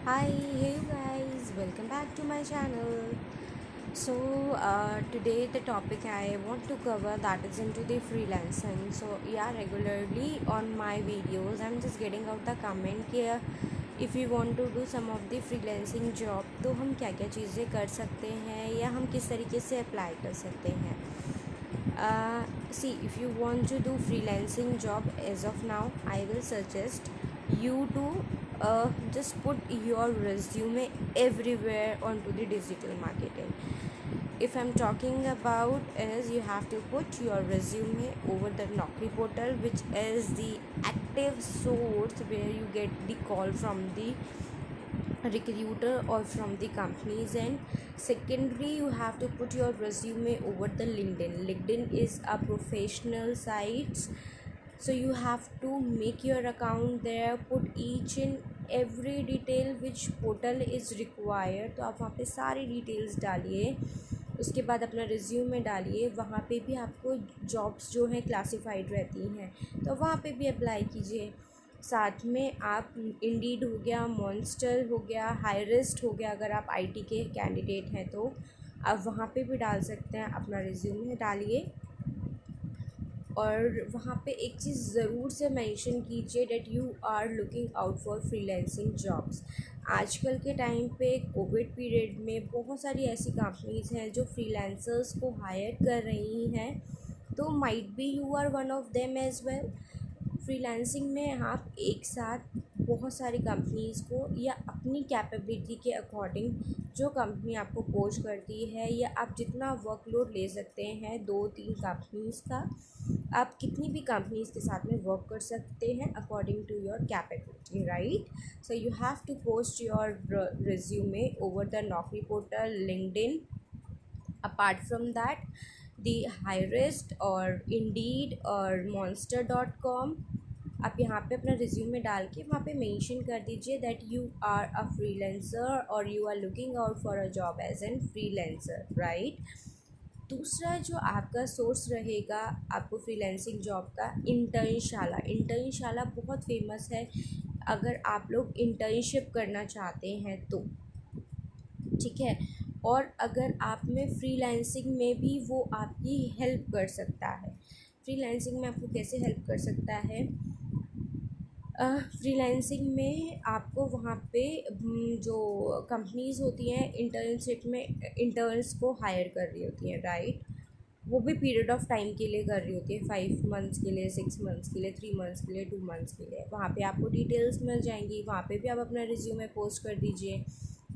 Hi, hey you guys, welcome back to my channel. So today the topic I want to cover that is into the freelancing. So yeah, regularly on my videos I'm just getting out the comment कि if you want to do some of the freelancing job तो हम क्या क्या चीज़ें कर सकते हैं या हम किस तरीके से अप्लाई कर सकते हैं. See, if you want to do freelancing job as of now, I will suggest you to just put your resume everywhere onto the digital marketing. If I'm talking about is you have to put your resume over the Naukri portal, which is the active source where you get the call from the recruiter or from the companies. And secondly, you have to put your resume over the LinkedIn is a professional site, so you have to make your account there, put each and every detail which portal is required. तो आप वहाँ पे सारी details डालिए, उसके बाद अपना resume डालिए. वहाँ पे भी आपको जॉब्स जो हैं क्लासिफाइड रहती हैं, तो वहाँ पे भी अप्लाई कीजिए. साथ में आप इंडीड हो गया, मॉन्स्टर हो गया, हाईरिस्ट हो गया, अगर आप आईटी के कैंडिडेट हैं तो आप वहाँ पे भी डाल सकते हैं. अपना रिज्यूमे डालिए और वहाँ पे एक चीज़ ज़रूर से मेंशन कीजिए that you are looking out for freelancing jobs. आजकल के टाइम पे कोविड पीरियड में बहुत सारी ऐसी कंपनीज़ हैं जो फ्रीलांसर्स को हायर कर रही हैं, तो might be you are one of them as well. Freelancing में आप एक साथ बहुत सारी कंपनीज़ को या अपनी कैपेबिलिटी के अकॉर्डिंग जो कंपनी आपको पोच करती है या आप जितना वर्कलोड ले सकते हैं 2-3 कंपनीज़ का, आप कितनी भी कंपनीज़ के साथ में वर्क कर सकते हैं according to your capability, right. So you have to post your resume over the Naukri portal, LinkedIn. Apart from that the Hirist और इंडीड और monster.com, आप यहाँ पे अपना रिज्यूमे डाल के वहाँ पे मेंशन कर दीजिए that you are a freelancer और you are looking out for a job as an freelancer, right. दूसरा जो आपका सोर्स रहेगा आपको फ्रीलांसिंग जॉब का, इंटर्नशाला बहुत फेमस है अगर आप लोग इंटर्नशिप करना चाहते हैं तो, ठीक है. और अगर आप में फ्रीलांसिंग में भी वो आपकी हेल्प कर सकता है. फ्रीलांसिंग में आपको कैसे हेल्प कर सकता है? फ्रीलांसिंग में आपको वहाँ पे जो कंपनीज़ होती हैं इंटर्नशिप में इंटर्न्स को हायर कर रही होती हैं, राइट. वो भी पीरियड ऑफ टाइम के लिए कर रही होती है, 5 मंथ्स के लिए, 6 मंथ्स के लिए, 3 मंथ्स के लिए, 2 मंथ्स के लिए. वहाँ पे आपको डिटेल्स मिल जाएंगी, वहाँ पे भी आप अपना रिज्यूमे पोस्ट कर दीजिए,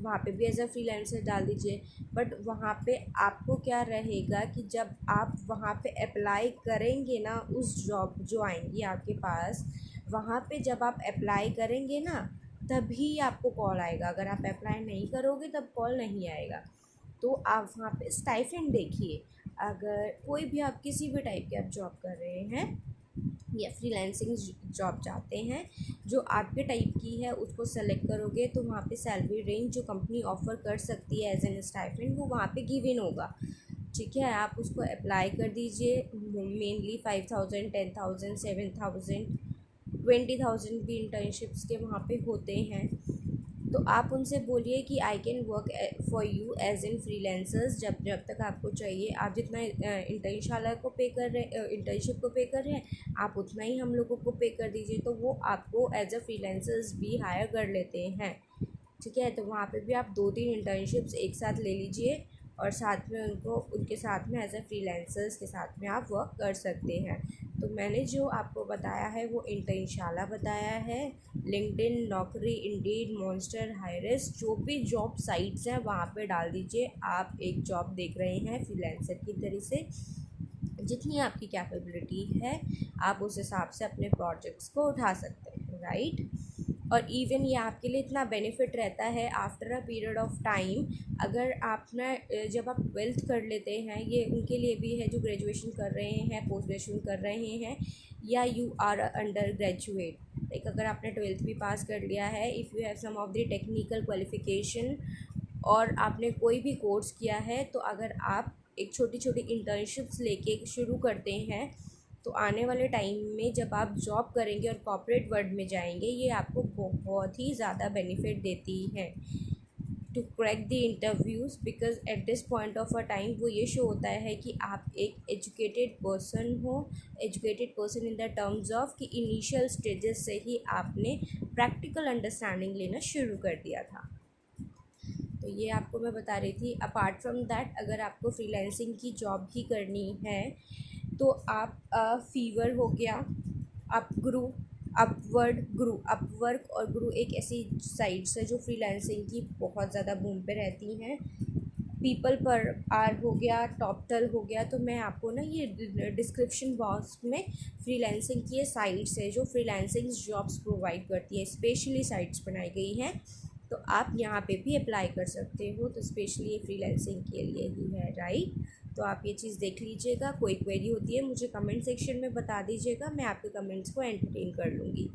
वहाँ पे भी एज अ फ्रीलांसर डाल दीजिए. बट वहाँ पे आपको क्या रहेगा कि जब आप वहाँ पे अप्लाई करेंगे ना, उस जॉब जो आएंगी आपके पास, वहाँ पे जब आप अप्लाई करेंगे ना तभी आपको कॉल आएगा. अगर आप अप्लाई नहीं करोगे तब कॉल नहीं आएगा. तो आप वहाँ पे स्टाइपेंड देखिए. अगर कोई भी आप किसी भी टाइप के आप जॉब कर रहे हैं या फ्रीलांसिंग जॉब चाहते हैं जो आपके टाइप की है, उसको सेलेक्ट करोगे तो वहाँ पे सैलरी रेंज जो कंपनी ऑफ़र कर सकती है एज एन स्टाइपेंड वो वहाँ पे गिवन होगा, ठीक है. आप उसको अप्लाई कर दीजिए. मेनली 5,000, 10,000, 7,000, 20,000 भी इंटर्नशिप्स के वहाँ पे होते हैं. तो आप उनसे बोलिए कि I can work for you as an freelancers. जब जब तक आपको चाहिए, आप जितना इंटर्नशाला को पे कर रहे इंटर्नशिप को पे कर रहे हैं आप उतना ही हम लोगों को पे कर दीजिए, तो वो आपको एज अ फ्रीलांसर्स भी हायर कर लेते हैं, ठीक है. तो वहाँ पे भी आप 2-3 इंटर्नशिप्स एक साथ ले लीजिए और साथ में उनके साथ में एज अ फ्रीलांसर्स के साथ में आप वर्क कर सकते हैं. तो मैंने जो आपको बताया है वो इंटर्नशाला बताया है, लिंक्डइन, नौकरी, इंडीड, मॉन्स्टर, हाईरिस्ट, जो भी जॉब साइट्स हैं वहाँ पे डाल दीजिए. आप एक जॉब देख रहे हैं फ्रीलांसर की तरह से, जितनी आपकी कैपेबिलिटी है आप उस हिसाब से अपने प्रोजेक्ट्स को उठा सकते हैं, राइट. और इवन ये आपके लिए इतना बेनिफिट रहता है after a period of time. अगर आप ना जब आप 12th कर लेते हैं, ये उनके लिए भी है जो ग्रेजुएशन कर रहे हैं, पोस्ट ग्रेजुएशन कर रहे हैं, या you are undergraduate. Like अगर आपने 12th भी पास कर लिया है, if you have some of the technical qualification और आपने कोई भी कोर्स किया है, तो अगर आप एक छोटी छोटी इंटर्नशिप्स लेके शुरू करते हैं तो आने वाले टाइम में जब आप जॉब करेंगे और कॉर्पोरेट वर्ल्ड में जाएंगे, ये आपको बहुत ही ज़्यादा बेनिफिट देती है to crack the interviews, because at this point of a time वो ये शो होता है कि आप एक एजुकेटेड पर्सन हो, educated person in the terms of कि इनिशियल स्टेजेस से ही आपने प्रैक्टिकल अंडरस्टैंडिंग लेना शुरू कर दिया था। तो ये आपको मैं बता रही थी। अपार्ट फ्रॉम दैट, अगर आपको फ्रीलांसिंग की जॉब ही करनी है तो आप फीवर हो गया, अपवर्क और गुरु एक ऐसी साइट्स है जो फ्रीलांसिंग की बहुत ज़्यादा बूम पे रहती हैं। पीपल पर आर हो गया, टॉपटल हो गया। तो मैं आपको ना ये डिस्क्रिप्शन बॉक्स में फ्रीलांसिंग की ये साइट्स है जो फ्रीलांसिंग जॉब्स प्रोवाइड करती है, स्पेशली साइट्स बनाई गई हैं, तो आप यहाँ पे भी अप्लाई कर सकते हो। तो स्पेशली ये फ्रीलांसिंग के लिए ही है, राइट। तो आप ये चीज़ देख लीजिएगा। कोई क्वेरी होती है मुझे कमेंट सेक्शन में बता दीजिएगा, मैं आपके कमेंट्स को एंटरटेन कर लूँगी।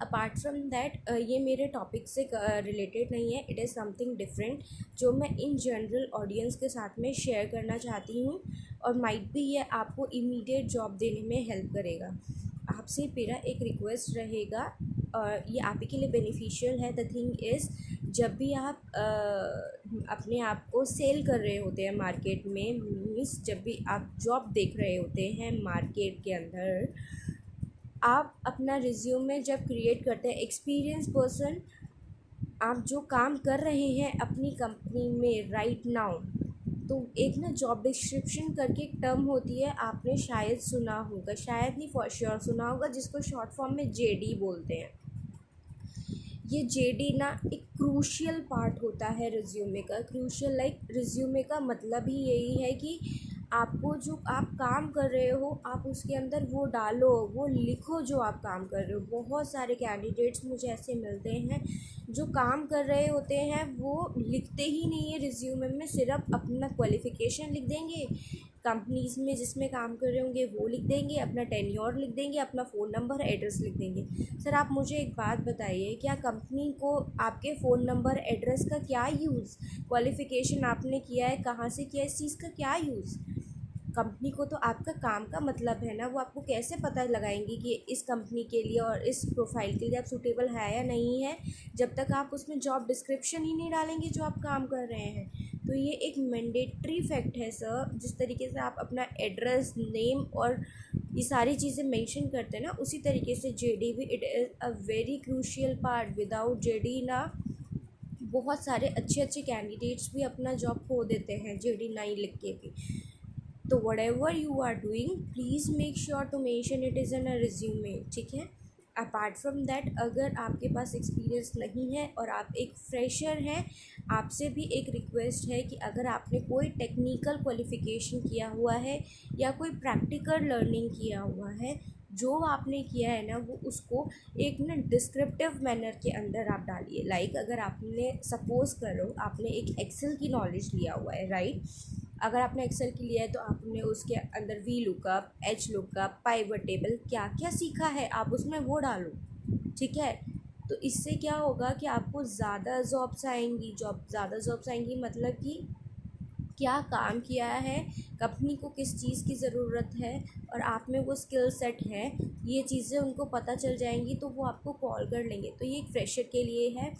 अपार्ट फ्रॉम दैट, ये मेरे टॉपिक से रिलेटेड नहीं है, इट इज़ समथिंग डिफरेंट जो मैं इन जनरल ऑडियंस के साथ में शेयर करना चाहती हूँ, और माइट भी ये आपको इमीडिएट जॉब देने में हेल्प करेगा। आपसे मेरा एक रिक्वेस्ट रहेगा, और ये आप ही के लिए बेनिफिशियल है। द थिंग इज़, जब भी आप अपने आप को सेल कर रहे होते हैं मार्केट में, मीन्स जब भी आप जॉब देख रहे होते हैं मार्केट के अंदर, आप अपना रिज्यूमे जब क्रिएट करते हैं, एक्सपीरियंस पर्सन, आप जो काम कर रहे हैं अपनी कंपनी में राइट नाउ, तो एक ना जॉब डिस्क्रिप्शन करके एक टर्म होती है, आपने शायद सुना होगा, शायद नहीं फॉर श्योर सुना होगा, जिसको शॉर्ट फॉर्म में जेडी बोलते हैं। ये जेडी ना एक क्रूशियल पार्ट होता है रिज्यूमे का। क्रूशियल लाइक रिज्यूमे का मतलब ही यही है कि आपको जो आप काम कर रहे हो आप उसके अंदर वो डालो, वो लिखो जो आप काम कर रहे हो। बहुत सारे कैंडिडेट्स मुझे ऐसे मिलते हैं जो काम कर रहे होते हैं, वो लिखते ही नहीं है रिज्यूमे में, सिर्फ अपना क्वालिफ़िकेशन लिख देंगे, कंपनीज़ में जिसमें काम कर रहे होंगे वो लिख देंगे, अपना टेन्योर लिख देंगे, अपना फ़ोन नंबर एड्रेस लिख देंगे। सर आप मुझे एक बात बताइए, क्या कंपनी को आपके फ़ोन नंबर एड्रेस का क्या यूज़, क्वालिफ़िकेशन आपने किया है, कहाँ से किया है, इस चीज़ का क्या यूज़? कंपनी को तो आपका काम का मतलब है ना, वो आपको कैसे पता लगाएंगी कि इस कंपनी के लिए और इस प्रोफाइल के लिए आप सूटेबल है या नहीं है, जब तक आप उसमें जॉब डिस्क्रिप्शन ही नहीं डालेंगे जो आप काम कर रहे हैं। तो ये एक मैंडेटरी फैक्ट है सर। जिस तरीके से आप अपना एड्रेस, नेम और ये सारी चीज़ें मेंशन करते हैं ना, उसी तरीके से जेडी भी it is a very crucial part. Without JD ना बहुत सारे अच्छे अच्छे कैंडिडेट्स भी अपना जॉब खो देते हैं जेडी नहीं लिख के भी। तो whatever you are doing, please make sure to mention it is in a resume, ठीक है। अपार्ट फ्रॉम दैट, अगर आपके पास एक्सपीरियंस नहीं है और आप एक फ्रेशर हैं, आपसे भी एक रिक्वेस्ट है कि अगर आपने कोई टेक्निकल क्वालिफ़िकेशन किया हुआ है या कोई प्रैक्टिकल लर्निंग किया हुआ है, जो आपने किया है ना वो उसको एक ना डिस्क्रिप्टिव मैनर के अंदर आप डालिए। लाइक अगर आपने सपोज़ करो आपने एक एक्सेल की नॉलेज लिया हुआ है, राइट। अगर आपने एक्सेल की लिया है तो आपने उसके अंदर V lookup, H lookup, pivot table क्या क्या सीखा है आप उसमें वो डालो, ठीक है। तो इससे क्या होगा कि आपको ज़्यादा जॉब्स आएंगी। ज़्यादा जॉब्स आएंगी मतलब कि क्या काम किया है, कंपनी को किस चीज़ की ज़रूरत है और आप में वो स्किल सेट है, ये चीज़ें उनको पता चल जाएंगी तो वो आपको कॉल कर लेंगे। तो ये एक फ्रेशर के लिए है।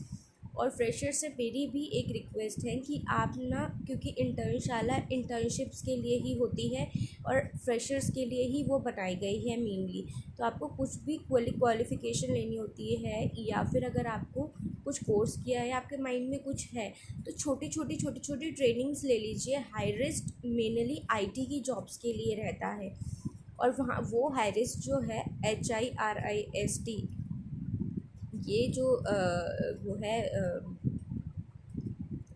और फ्रेशर से मेरी भी एक रिक्वेस्ट है कि आप ना, क्योंकि इंटर्नशाला इंटर्नशिप्स के लिए ही होती है और फ्रेशर्स के लिए ही वो बनाई गई है मेनली, तो आपको कुछ भी क्वालिफ़िकेशन लेनी होती है या फिर अगर आपको कुछ कोर्स किया है, आपके माइंड में कुछ है, तो छोटी छोटी ट्रेनिंग्स ले लीजिए। हाई रिस्क मेनली आईटी की जॉब्स के लिए रहता है, और वहाँ वो हाई रिस्क जो है HIRIST, ये जो वो है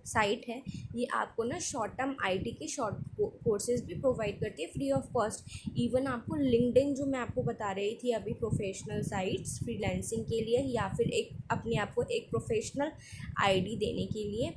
साइट है, ये आपको ना शॉर्ट टर्म आईटी के शॉर्ट कोर्सेज भी प्रोवाइड करती है फ्री ऑफ कॉस्ट। इवन आपको लिंक्डइन जो मैं आपको बता रही थी अभी, प्रोफेशनल साइट्स फ्रीलांसिंग के लिए या फिर एक अपने आप को एक प्रोफेशनल आईडी देने के लिए,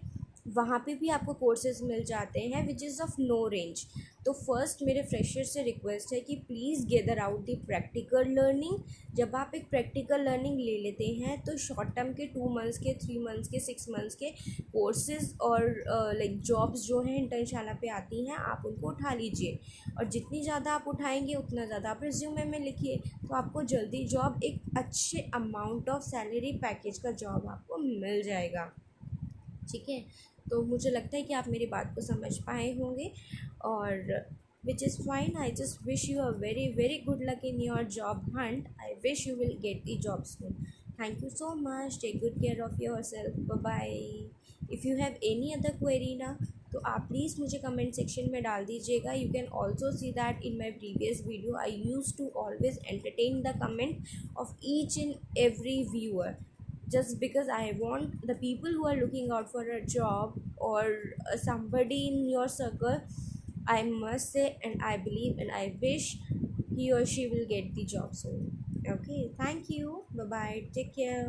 वहाँ पे भी आपको कोर्सेज मिल जाते हैं which is of no range. तो फर्स्ट मेरे फ्रेशर से रिक्वेस्ट है कि please gather out the practical learning. जब आप एक प्रैक्टिकल लर्निंग ले लेते हैं तो शॉर्ट टर्म के 2 मंथ्स के, 3 मंथ्स के, 6 मंथ्स के कोर्सेज और लाइक जॉब्स जो हैं इंटर्नशाला पे आती हैं, आप उनको उठा लीजिए। और जितनी ज़्यादा आप उठाएंगे उतना ज़्यादा आप रिज्यूमे में लिखिए, तो आपको जल्दी जॉब, एक अच्छे अमाउंट ऑफ सैलरी पैकेज का जॉब आपको मिल जाएगा। ठीक है, तो मुझे लगता है कि आप मेरी बात को समझ पाए होंगे, और which is fine. I just wish you a very very good luck in your job hunt. I wish you will get the job soon. Thank you so much, take good care of your self, bye bye. If you have any other query ना, तो आप please मुझे comment section में डाल दीजिएगा। You can also see that in my previous video I use to always entertain the comment of each and every viewer, just because I want the people who are looking out for a job, or somebody in your circle, I must say, and I believe and I wish he or she will get the job soon. Okay, thank you, bye bye, take care.